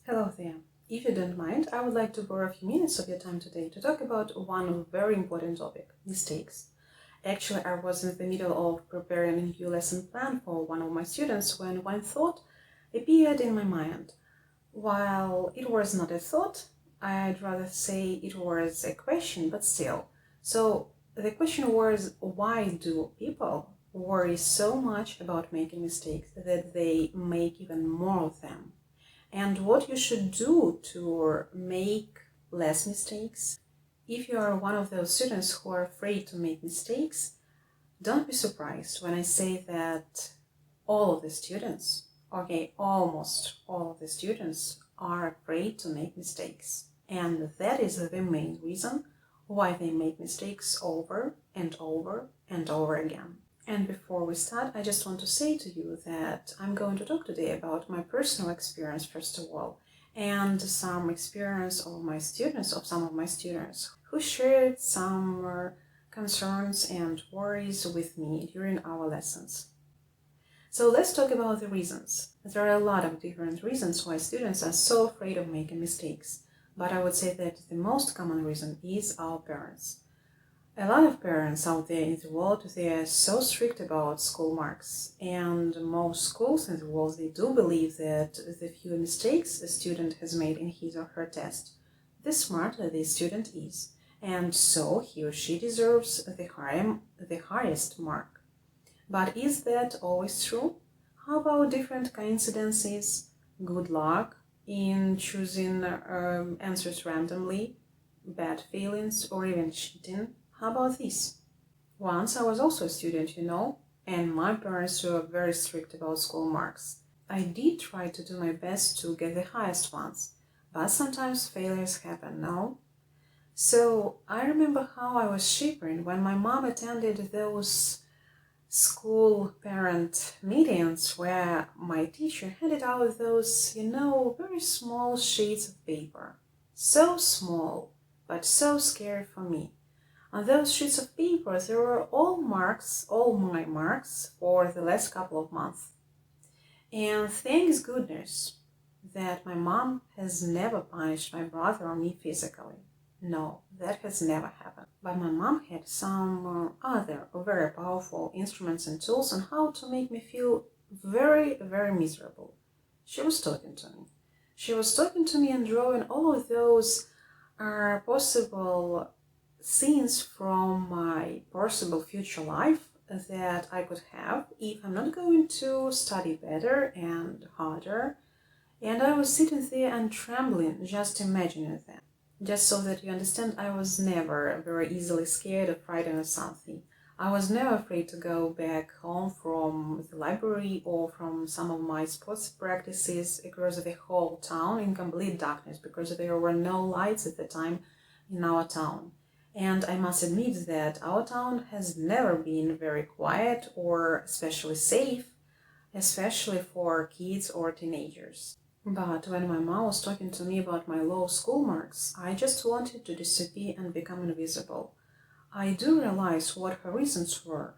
Hello there. If you don't mind, I would like to borrow a few minutes of your time today to talk about one very important topic, mistakes. Actually, I was in the middle of preparing a new lesson plan for one of my students when one thought appeared in my mind. While it was not a thought, I'd rather say it was a question, but still. So the question was, why do people worry so much about making mistakes that they make even more of them? And what you should do to make less mistakes. If you are one of those students who are afraid to make mistakes, don't be surprised when I say that all of the students, almost all of the students are afraid to make mistakes. And that is the main reason why they make mistakes over and over and over again. And before we start, I just want to say to you that I'm going to talk today about my personal experience, first of all, and some experience of some of my students who shared some concerns and worries with me during our lessons. So let's talk about the reasons. There are a lot of different reasons why students are so afraid of making mistakes, but I would say that the most common reason is our parents. A lot of parents out there in the world, they are so strict about school marks, and most schools in the world, they do believe that the fewer mistakes a student has made in his or her test, the smarter the student is, and so he or she deserves the highest mark. But is that always true? How about different coincidences, good luck in choosing answers randomly, bad feelings, or even cheating? How about this? Once I was also a student, and my parents were very strict about school marks. I did try to do my best to get the highest ones, but sometimes failures happen, no? So I remember how I was shivering when my mom attended those school parent meetings where my teacher handed out those, very small sheets of paper. So small, but so scary for me. On those sheets of paper, there were all my marks for the last couple of months. And thanks goodness that my mom has never punished my brother or me physically. No, that has never happened. But my mom had some other very powerful instruments and tools on how to make me feel very, very miserable. She was talking to me. She was talking to me and drawing all of those possible scenes from my possible future life that I could have if I'm not going to study better and harder. And I was sitting there and trembling just imagining that. Just so that you understand, I was never very easily scared or frightened of something. I was never afraid to go back home from the library or from some of my sports practices across the whole town in complete darkness because there were no lights at the time in our town. And I must admit that our town has never been very quiet or especially safe, especially for kids or teenagers. But when my mom was talking to me about my low school marks, I just wanted to disappear and become invisible. I do realize what her reasons were.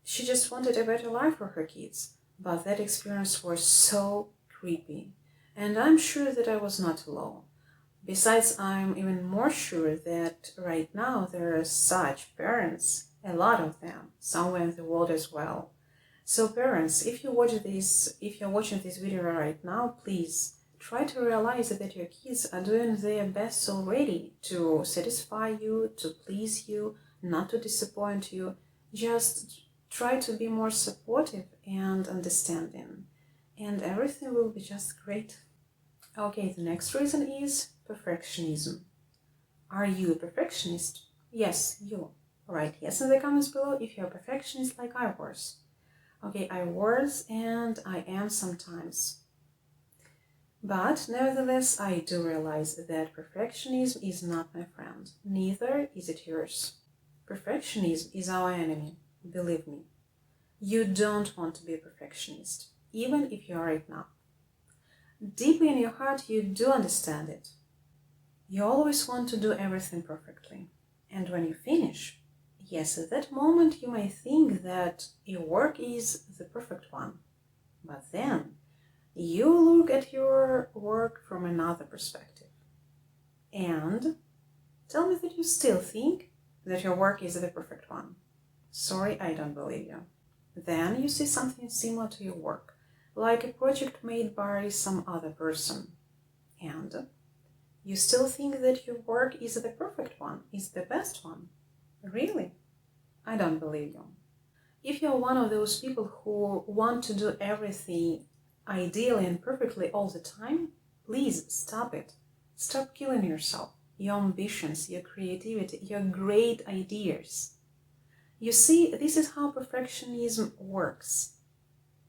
She just wanted a better life for her kids, but that experience was so creepy. And I'm sure that I was not alone. Besides, I'm even more sure that right now there are such parents, a lot of them, somewhere in the world as well. So parents, if you're watching this video right now, please try to realize that your kids are doing their best already to satisfy you, to please you, not to disappoint you. Just try to be more supportive and understanding, and everything will be just great. Okay, the next reason is perfectionism. Are you a perfectionist? Yes, you. Write yes in the comments below if you're a perfectionist like I was. Okay, I was and I am sometimes. But nevertheless, I do realize that perfectionism is not my friend. Neither is it yours. Perfectionism is our enemy, believe me. You don't want to be a perfectionist, even if you are right now. Deeply in your heart, you do understand it. You always want to do everything perfectly. And when you finish, yes, at that moment you may think that your work is the perfect one. But then you look at your work from another perspective. And tell me that you still think that your work is the perfect one. Sorry, I don't believe you. Then you see something similar to your work, like a project made by some other person. And you still think that your work is the perfect one, is the best one. Really? I don't believe you. If you're one of those people who want to do everything ideally and perfectly all the time, please stop it. Stop killing yourself, your ambitions, your creativity, your great ideas. You see, this is how perfectionism works.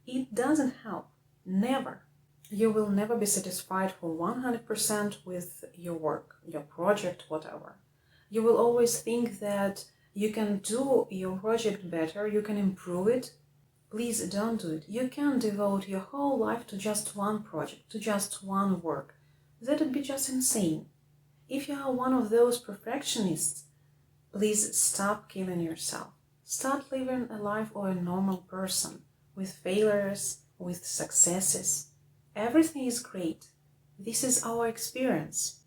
It doesn't help. Never. You will never be satisfied for 100% with your work, your project, whatever. You will always think that you can do your project better, you can improve it. Please don't do it. You can't devote your whole life to just one project, to just one work. That would be just insane. If you are one of those perfectionists, please stop killing yourself. Start living a life of a normal person, with failures, with successes. Everything is great. This is our experience.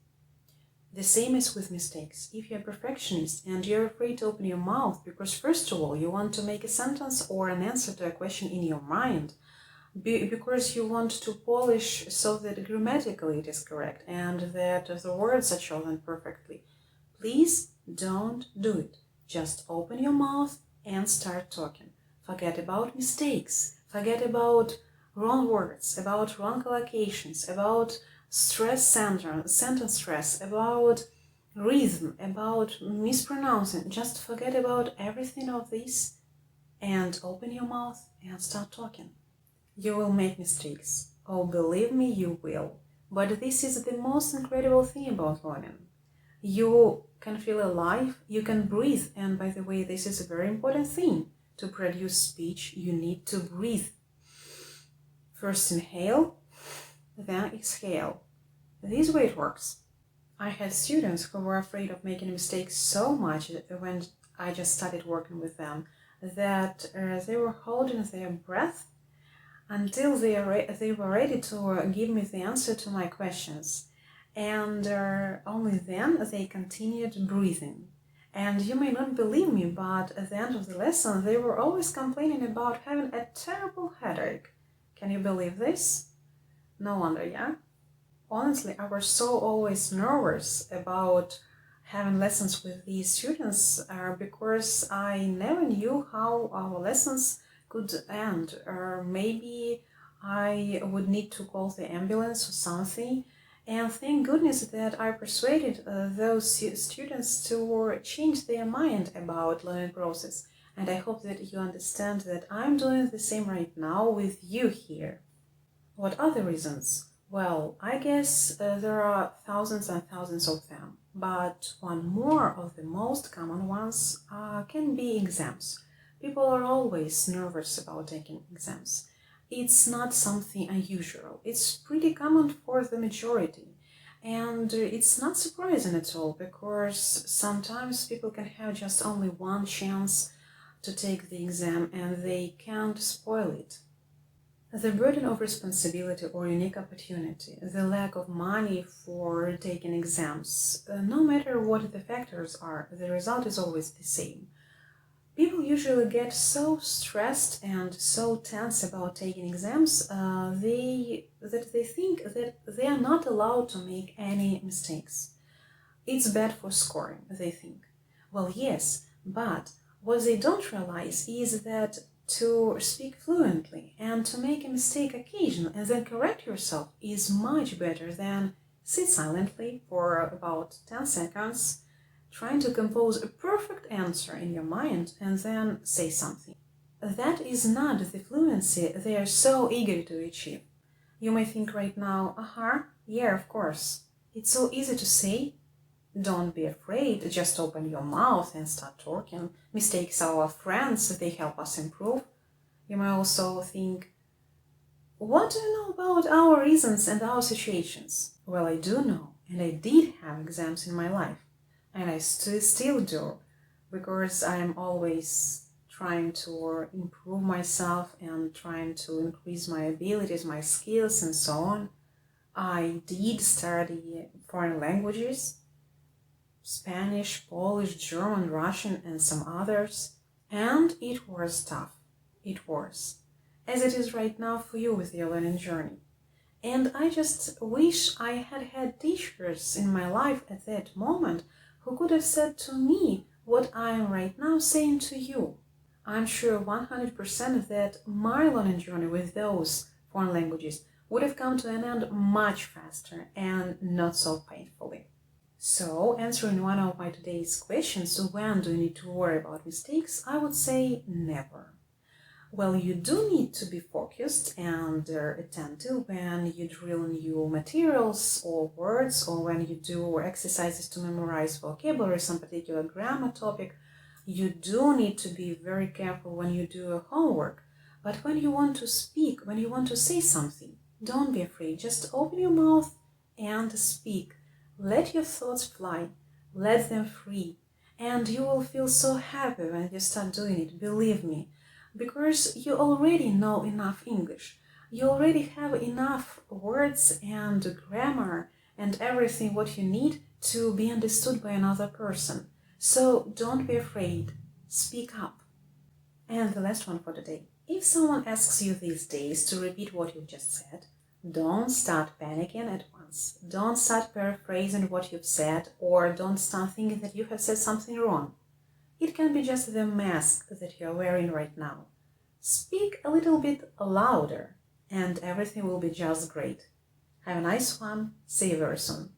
The same is with mistakes. If you're a perfectionist and you're afraid to open your mouth because first of all you want to make a sentence or an answer to a question in your mind, because you want to polish so that grammatically it is correct and that the words are chosen perfectly, please don't do it. Just open your mouth and start talking. Forget about mistakes. Forget about wrong words, about wrong collocations, about sentence stress, about rhythm, about mispronouncing. Just forget about everything of this and open your mouth and start talking. You will make mistakes. Oh, believe me, you will. But this is the most incredible thing about learning. You can feel alive, you can breathe, and by the way, this is a very important thing. To produce speech, you need to breathe. First inhale, then exhale. This way it works. I had students who were afraid of making mistakes so much when I just started working with them that they were holding their breath until they were ready to give me the answer to my questions. And only then they continued breathing. And you may not believe me, but at the end of the lesson, they were always complaining about having a terrible headache. Can you believe this? No wonder, yeah? Honestly, I was so always nervous about having lessons with these students because I never knew how our lessons could end. Or maybe I would need to call the ambulance or something. And thank goodness that I persuaded those students to change their mind about learning process. And I hope that you understand that I'm doing the same right now with you here. What are the reasons? Well, I guess there are thousands and thousands of them, but one more of the most common ones can be exams. People are always nervous about taking exams. It's not something unusual. It's pretty common for the majority. And it's not surprising at all, because sometimes people can have just only one chance to take the exam and they can't spoil it. The burden of responsibility or unique opportunity, the lack of money for taking exams, no matter what the factors are, the result is always the same. People usually get so stressed and so tense about taking exams that they think that they are not allowed to make any mistakes. It's bad for scoring, they think. Well, yes, but what they don't realize is that to speak fluently and to make a mistake occasionally and then correct yourself is much better than sit silently for about 10 seconds trying to compose a perfect answer in your mind and then say something. That is not the fluency they are so eager to achieve. You may think right now, yeah, of course. It's so easy to say. Don't be afraid, just open your mouth and start talking. Mistakes are our friends, they help us improve. You may also think, what do you know about our reasons and our situations? Well, I do know, and I did have exams in my life. And I still do, because I'm always trying to improve myself and trying to increase my abilities, my skills, and so on. I did study foreign languages, Spanish, Polish, German, Russian, and some others, and it was tough. It was. As it is right now for you with your learning journey. And I just wish I had had teachers in my life at that moment who could have said to me what I am right now saying to you. I'm sure 100% that my learning journey with those foreign languages would have come to an end much faster and not so painfully. So, answering one of my today's questions, when do you need to worry about mistakes? I would say never. Well, you do need to be focused and attentive when you drill new materials or words, or when you do exercises to memorize vocabulary, some particular grammar topic. You do need to be very careful when you do your homework. But when you want to speak, when you want to say something, don't be afraid. Just open your mouth and speak. Let your thoughts fly. Let them free. And you will feel so happy when you start doing it, believe me. Because you already know enough English. You already have enough words and grammar and everything what you need to be understood by another person. So don't be afraid. Speak up. And the last one for today. If someone asks you these days to repeat what you just said, don't start panicking at once. Don't start paraphrasing what you've said, or don't start thinking that you have said something wrong. It can be just the mask that you're wearing right now. Speak a little bit louder and everything will be just great. Have a nice one. See you very soon.